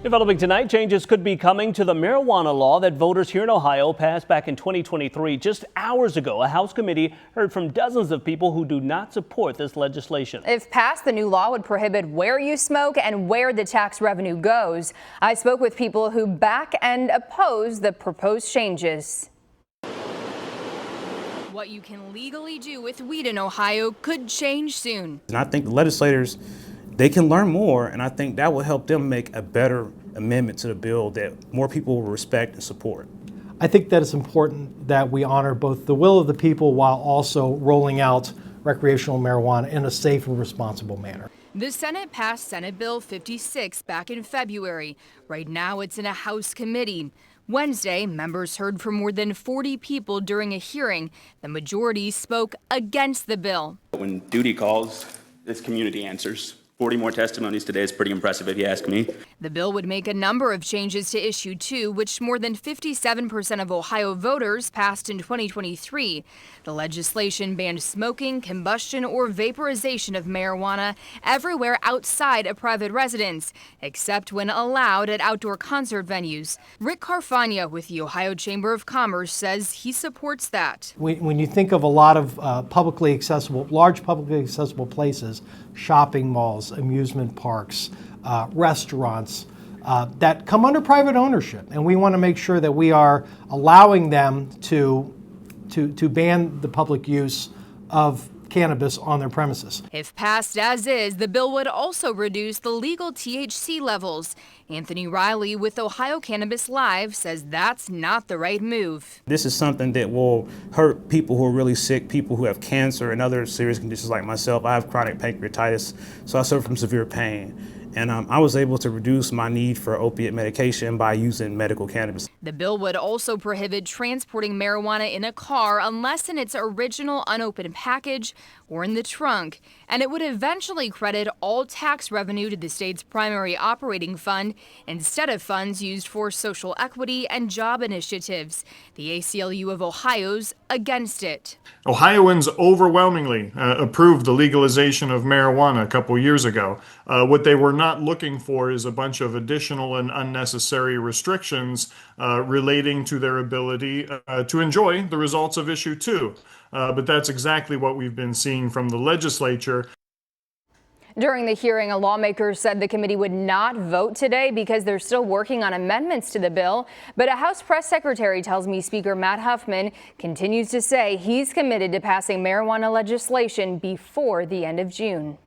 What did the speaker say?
Developing tonight, changes could be coming to the marijuana law that voters here in Ohio passed back in 2023. Just hours ago, a House committee heard from dozens of people who do not support this legislation. If passed, the new law would prohibit where you smoke and where the tax revenue goes. I spoke with people who back and oppose the proposed changes. What you can legally do with weed in Ohio could change soon. And I think the legislators, they can learn more, and I think that will help them make a better amendment to the bill that more people will respect and support. I think that it's important that we honor both the will of the people while also rolling out recreational marijuana in a safe and responsible manner. The Senate passed Senate Bill 56 back in February. Right now it's in a House committee. Wednesday, members heard from more than 40 people during a hearing. The majority spoke against the bill. When duty calls, this community answers. 40 more testimonies today is pretty impressive if you ask me. The bill would make a number of changes to Issue 2, which more than 57% of Ohio voters passed in 2023. The legislation banned smoking, combustion, or vaporization of marijuana everywhere outside a private residence, except when allowed at outdoor concert venues. Rick Carfagna with the Ohio Chamber of Commerce says he supports that. When you think of a lot of large publicly accessible places, shopping malls, amusement parks, restaurants that come under private ownership, and we want to make sure that we are allowing them to ban the public use of cannabis on their premises. If passed as is, the bill would also reduce the legal THC levels. Anthony Riley with Ohio Cannabis Live says that's not the right move. This is something that will hurt people who are really sick, people who have cancer and other serious conditions like myself. I have chronic pancreatitis, so I suffer from severe pain. And I was able to reduce my need for opiate medication by using medical cannabis. The bill would also prohibit transporting marijuana in a car unless in its original unopened package or in the trunk. And it would eventually credit all tax revenue to the state's primary operating fund instead of funds used for social equity and job initiatives. The ACLU of Ohio's against it. Ohioans overwhelmingly approved the legalization of marijuana a couple years ago. What they were not looking for is a bunch of additional and unnecessary restrictions relating to their ability to enjoy the results of Issue 2. But that's exactly what we've been seeing from the legislature. During the hearing, a lawmaker said the committee would not vote today because they're still working on amendments to the bill. But a House press secretary tells me Speaker Matt Huffman continues to say he's committed to passing marijuana legislation before the end of June.